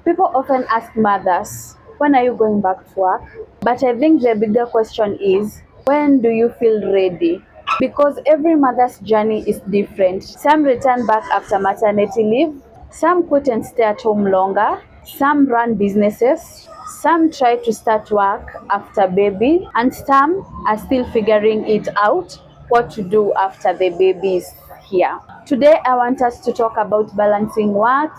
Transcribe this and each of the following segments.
People often ask mothers, when are you going back to work? But I think the bigger question is, when do you feel ready? Because every mother's journey is different. Some return back after maternity leave, some quit and stay at home longer, some run businesses, some try to start work after baby, and some are still figuring it out what to do after the baby is here. Today, I want us to talk about balancing work,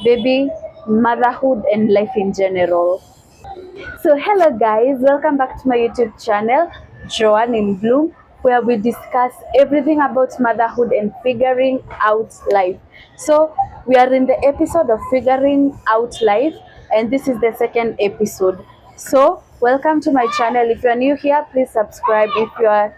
baby, motherhood, and life in general. So, hello guys, welcome back to my YouTube channel, Joanne in Bloom, where we discuss everything about motherhood and figuring out life. So, we are in the episode of figuring out life, and this is the second episode. So, welcome to my channel. If you are new here, please subscribe. If you are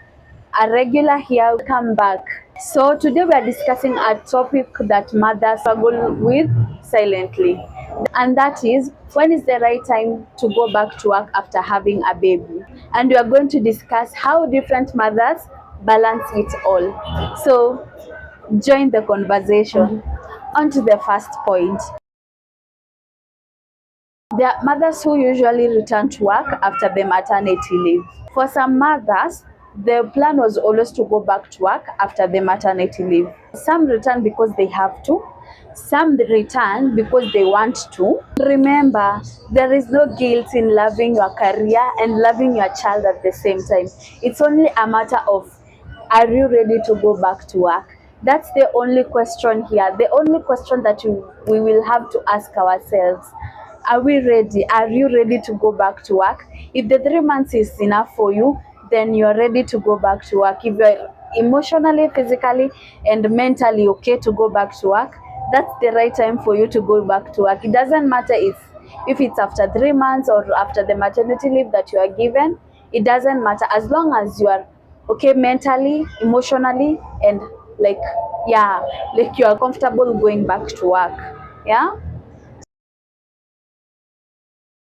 a regular here, come back. So today we are discussing a topic that mothers struggle with silently, and that is, when is the right time to go back to work after having a baby? And we are going to discuss how different mothers balance it all. So join the conversation. On to the first point. There are mothers who usually return to work after the maternity leave. For some mothers, the plan was always to go back to work after the maternity leave. Some return because they have to, some return because they want to. Remember, there is no guilt in loving your career and loving your child at the same time. It's only a matter of, are you ready to go back to work? That's the only question here. The only question that we will have to ask ourselves. Are we ready? Are you ready to go back to work? If the 3 months is enough for you, then you're ready to go back to work. If you're emotionally, physically, and mentally okay to go back to work, that's the right time for you to go back to work. It doesn't matter if it's after 3 months or after the maternity leave that you are given. It doesn't matter, as long as you are okay mentally, emotionally, and like, yeah, like you are comfortable going back to work. Yeah.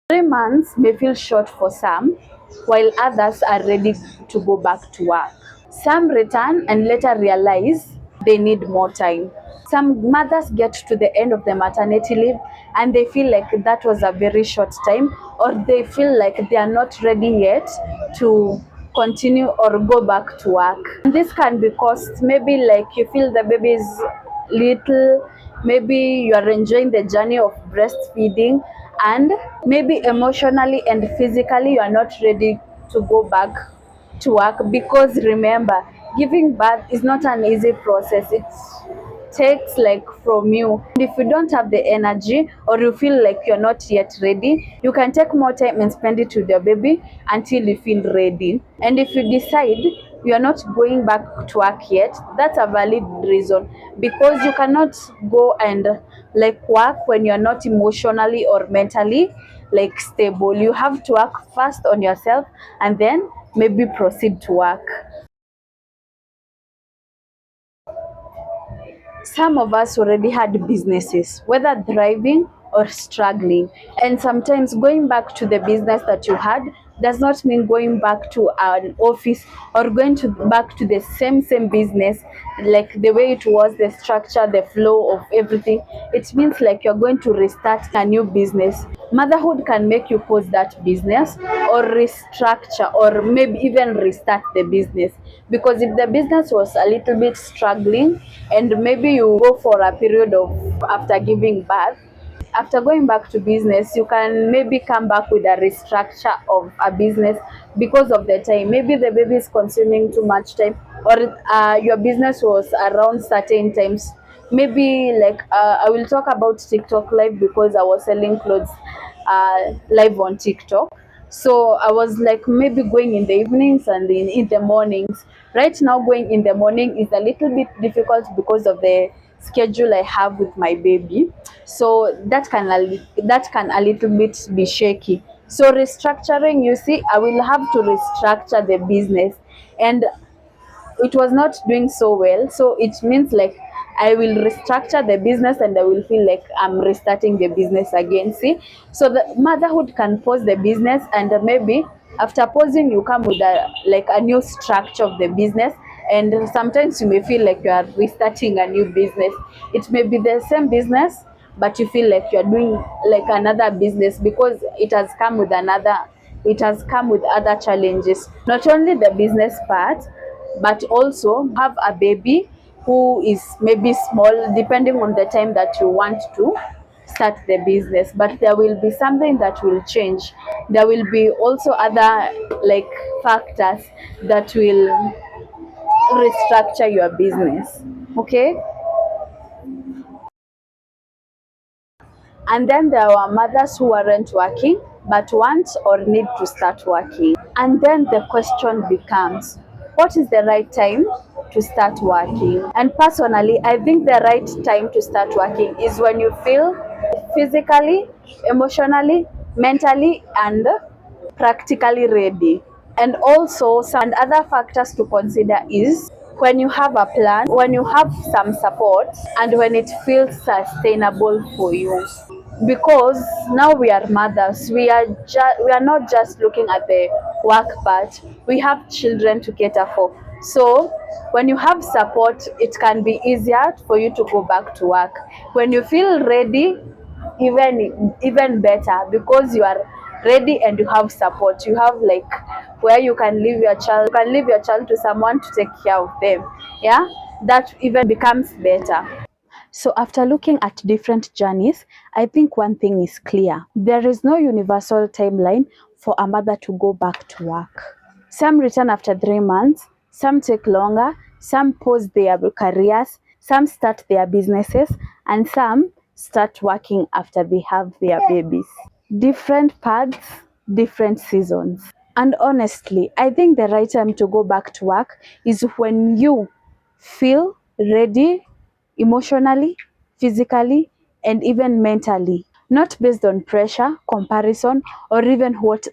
3 months may feel short for some, while others are ready to go back to work. Some return and later realize they need more time. Some mothers get to the end of the maternity leave and they feel like that was a very short time, or they feel like they are not ready yet to continue or go back to work. And this can be caused, maybe like you feel the baby is little, maybe you are enjoying the journey of breastfeeding, and maybe emotionally and physically you are not ready to go back to work, because remember, giving birth is not an easy process. It takes like from you, and if you don't have the energy or you feel like you're not yet ready, you can take more time and spend it with your baby until you feel ready. And if you decide you are not going back to work yet, that's a valid reason, because you cannot go and like work when you're not emotionally or mentally like stable. You have to work first on yourself and then maybe proceed to work. Some of us already had businesses, whether thriving or struggling. And sometimes going back to the business that you had does not mean going back to an office or going to back to the same business, like the way it was, the structure, the flow of everything. It means like you're going to restart a new business. Motherhood can make you pause that business or restructure or maybe even restart the business, because if the business was a little bit struggling and maybe you go for a period of after giving birth, after going back to business, you can maybe come back with a restructure of a business because of the time. Maybe the baby is consuming too much time, or your business was around certain times. Maybe like I will talk about TikTok live, because I was selling clothes live on TikTok. So I was like maybe going in the evenings and in the mornings. Right now, going in the morning is a little bit difficult because of the schedule I have with my baby. So that can a little bit be shaky. So restructuring, you see, I will have to restructure the business, and it was not doing so well. So it means like I will restructure the business and I will feel like I'm restarting the business again. See, so the motherhood can pause the business, and maybe after pausing you come with a new structure of the business, and sometimes you may feel like you are restarting a new business. It may be the same business, but you feel like you're doing like another business because it has come with other challenges. Not only the business part, but also have a baby who is maybe small, depending on the time that you want to start the business. But there will be something that will change. There will be also other like factors that will restructure your business. Okay. And then there were mothers who weren't working but want or need to start working. And then the question becomes, what is the right time to start working? And personally, I think the right time to start working is when you feel physically, emotionally, mentally, and practically ready. And also, some other factors to consider is when you have a plan, when you have some support, and when it feels sustainable for you. Because now we are mothers, we are not just looking at the work part, we have children to cater for. So when you have support, it can be easier for you to go back to work. When you feel ready, even better, because you are ready and you have support. You have like where you can leave your child, to someone to take care of them. Yeah, that even becomes better. So after looking at different journeys, I think one thing is clear. There is no universal timeline for a mother to go back to work. Some return after 3 months, some take longer, some pause their careers, some start their businesses, and some start working after they have their babies. Different paths, different seasons. And honestly, I think the right time to go back to work is when you feel ready emotionally, physically, and even mentally, not based on pressure, comparison, or even what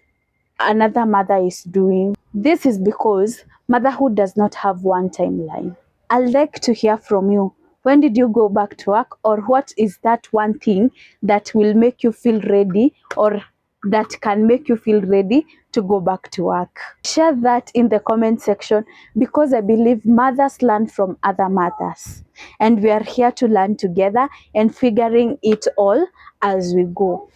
another mother is doing. This is because motherhood does not have one timeline. I'd like to hear from you. When did you go back to work, or what is that one thing that will make you feel ready, or that can make you feel ready to go back to work? Share that in the comment section, because I believe mothers learn from other mothers, and we are here to learn together and figuring it all as we go.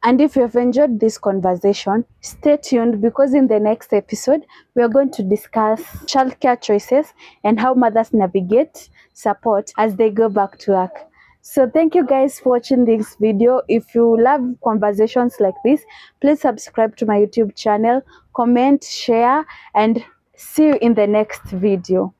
And if you have enjoyed this conversation, stay tuned, because in the next episode, we are going to discuss childcare choices and how mothers navigate support as they go back to work. So thank you guys for watching this video. If you love conversations like this, please subscribe to my YouTube channel, comment, share, and see you in the next video.